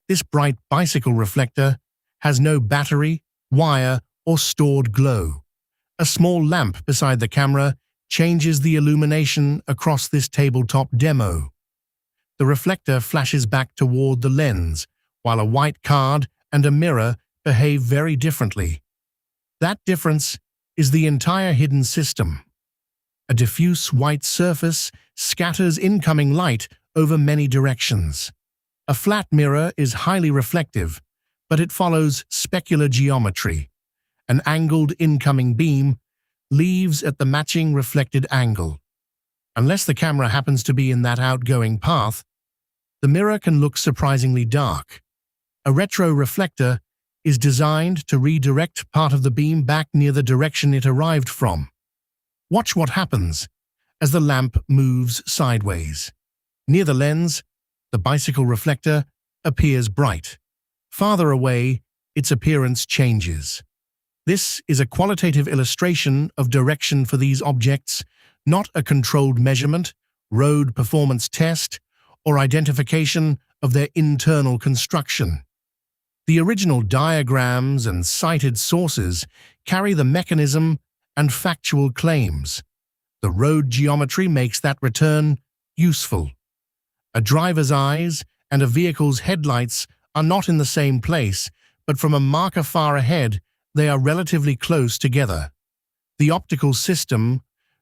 This bright bicycle reflector has no battery, wire, or stored glow. A small lamp beside the camera changes the illumination across this tabletop demo. The reflector flashes back toward the lens, while a white card and a mirror behave very differently. That difference is the entire hidden system. A diffuse white surface scatters incoming light over many directions. A flat mirror is highly reflective, but it follows specular geometry. An angled incoming beam leaves at the matching reflected angle. Unless the camera happens to be in that outgoing path, the mirror can look surprisingly dark. A retroreflector is designed to redirect part of the beam back near the direction it arrived from. Watch what happens as the lamp moves sideways. Near the lens, the bicycle reflector appears bright. Farther away, its appearance changes. This is a qualitative illustration of direction for these objects, not a controlled measurement, road performance test, or identification of their internal construction. The original diagrams and cited sources carry the mechanism and factual claims. The road geometry makes that return useful. A driver's eyes and a vehicle's headlights are not in the same place, but from a marker far ahead, they are relatively close together. The optical system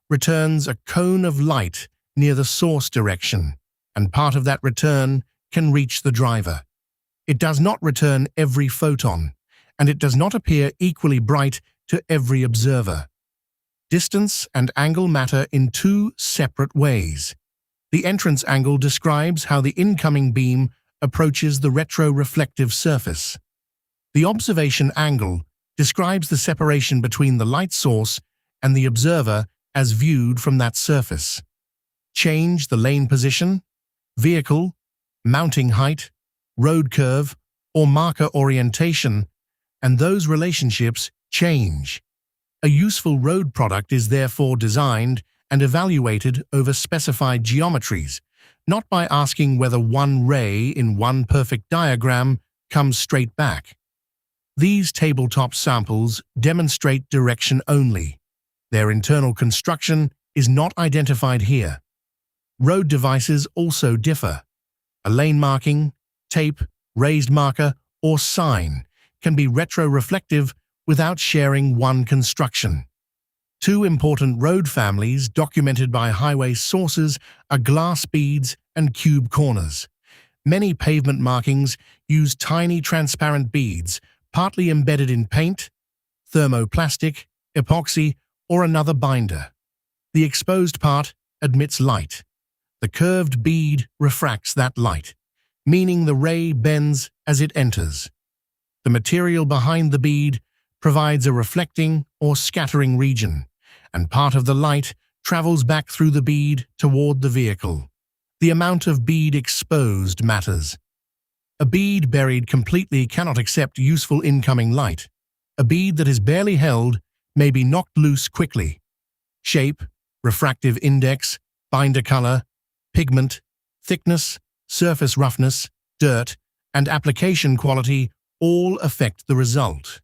returns a cone of light near the source direction, and part of that return can reach the driver. It does not return every photon, and it does not appear equally bright to every observer. Distance and angle matter in two separate ways. The entrance angle describes how the incoming beam approaches the retroreflective surface. The observation angle describes the separation between the light source and the observer as viewed from that surface. Change the lane position, vehicle, mounting height, road curve, or marker orientation, and those relationships change. A useful road product is therefore designed and evaluated over specified geometries, not by asking whether one ray in one perfect diagram comes straight back. These tabletop samples demonstrate direction only. Their internal construction is not identified here. Road devices also differ. A lane marking, tape, raised marker, or sign can be retroreflective without sharing one construction. Two important road families documented by highway sources are glass beads and cube corners. Many pavement markings use tiny transparent beads, partly embedded in paint, thermoplastic, epoxy, or another binder. The exposed part admits light. The curved bead refracts that light, meaning the ray bends as it enters. The material behind the bead provides a reflecting or scattering region, and part of the light travels back through the bead toward the vehicle. The amount of bead exposed matters. A bead buried completely cannot accept useful incoming light. A bead that is barely held may be knocked loose quickly. Shape, refractive index, binder color, pigment, thickness, surface roughness, dirt, and application quality all affect the result.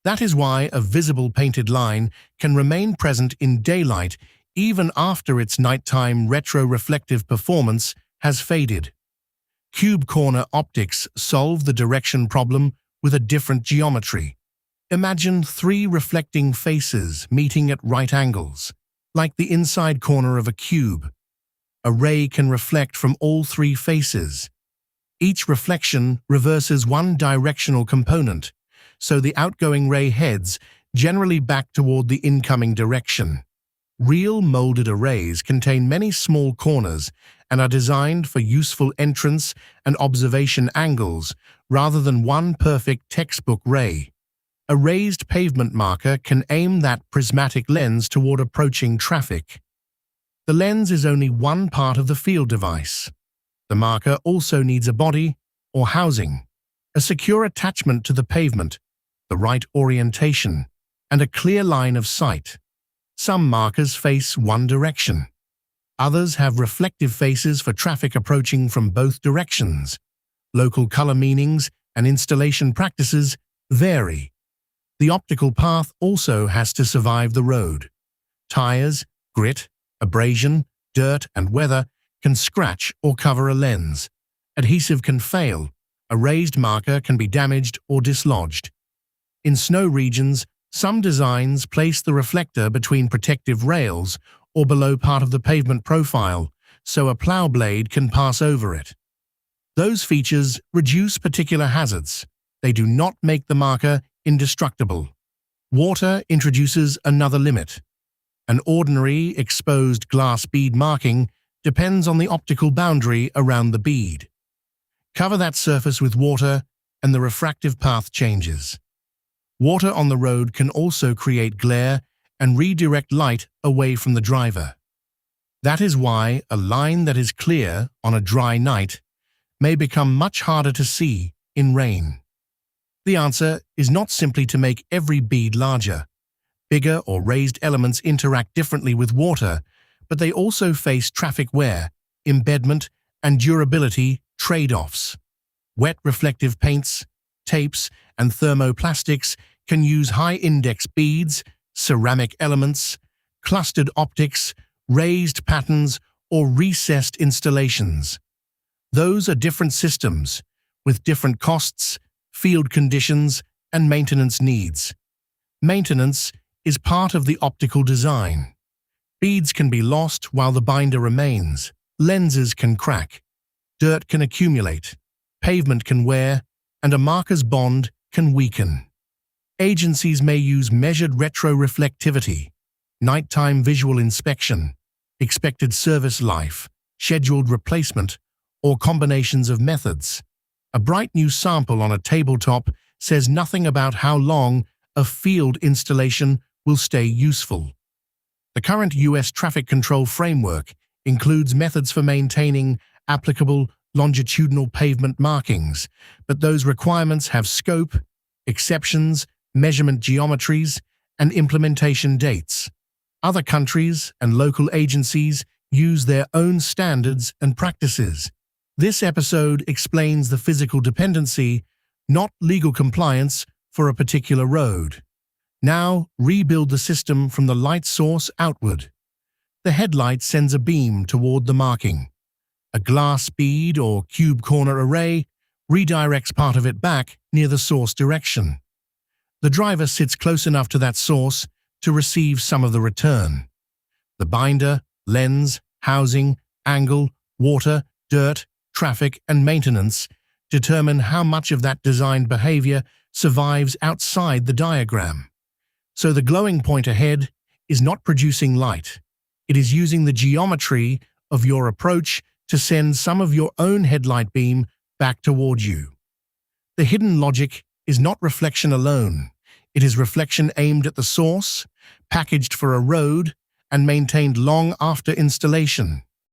That is why a visible painted line can remain present in daylight even after its nighttime retroreflective performance has faded. Cube corner optics solve the direction problem with a different geometry. Imagine three reflecting faces meeting at right angles, like the inside corner of a cube. A ray can reflect from all three faces. Each reflection reverses one directional component, so the outgoing ray heads generally back toward the incoming direction. Real molded arrays contain many small corners and are designed for useful entrance and observation angles rather than one perfect textbook ray. A raised pavement marker can aim that prismatic lens toward approaching traffic. The lens is only one part of the field device. The marker also needs a body or housing, a secure attachment to the pavement, the right orientation, and a clear line of sight. Some markers face one direction. Others have reflective faces for traffic approaching from both directions. local color meanings, and installation practices vary. The optical path also has to survive the road. Tires, grit, abrasion, dirt, and weather can scratch or cover a lens. Adhesive can fail. A raised marker can be damaged or dislodged. In snow regions, some designs place the reflector between protective rails or below part of the pavement profile, so a plow blade can pass over it. Those features reduce particular hazards. They do not make the marker indestructible. Water introduces another limit. An ordinary exposed glass bead marking depends on the optical boundary around the bead. Cover that surface with water and the refractive path changes. Water on the road can also create glare and redirect light away from the driver. That is why a line that is clear on a dry night may become much harder to see in rain. The answer is not simply to make every bead larger. Bigger or raised elements interact differently with water, but they also face traffic wear, embedment, and durability trade-offs. Wet reflective paints, tapes, and thermoplastics can use high-index beads, ceramic elements, clustered optics, raised patterns, or recessed installations. Those are different systems, with different costs, field conditions, and maintenance needs. Maintenance is part of the optical design. Beads can be lost while the binder remains. Lenses can crack. Dirt can accumulate. Pavement can wear, and a marker's bond can weaken. Agencies may use measured retroreflectivity, nighttime visual inspection, expected service life, scheduled replacement, or combinations of methods. A bright new sample on a tabletop says nothing about how long a field installation will stay useful. The current U.S. traffic control framework includes methods for maintaining applicable longitudinal pavement markings, but those requirements have scope, exceptions, measurement geometries, and implementation dates. Other countries and local agencies use their own standards and practices. This episode explains the physical dependency, not legal compliance, for a particular road. Now, rebuild the system from the light source outward. The headlight sends a beam toward the marking. A glass bead or cube corner array redirects part of it back near the source direction. The driver sits close enough to that source to receive some of the return. The binder, lens, housing, angle, water, dirt, traffic, and maintenance determine how much of that designed behavior survives outside the diagram. So the glowing point ahead is not producing light. It is using the geometry of your approach to send some of your own headlight beam back toward you. The hidden logic is not reflection alone. It is reflection aimed at the source, packaged for a road, and maintained long after installation.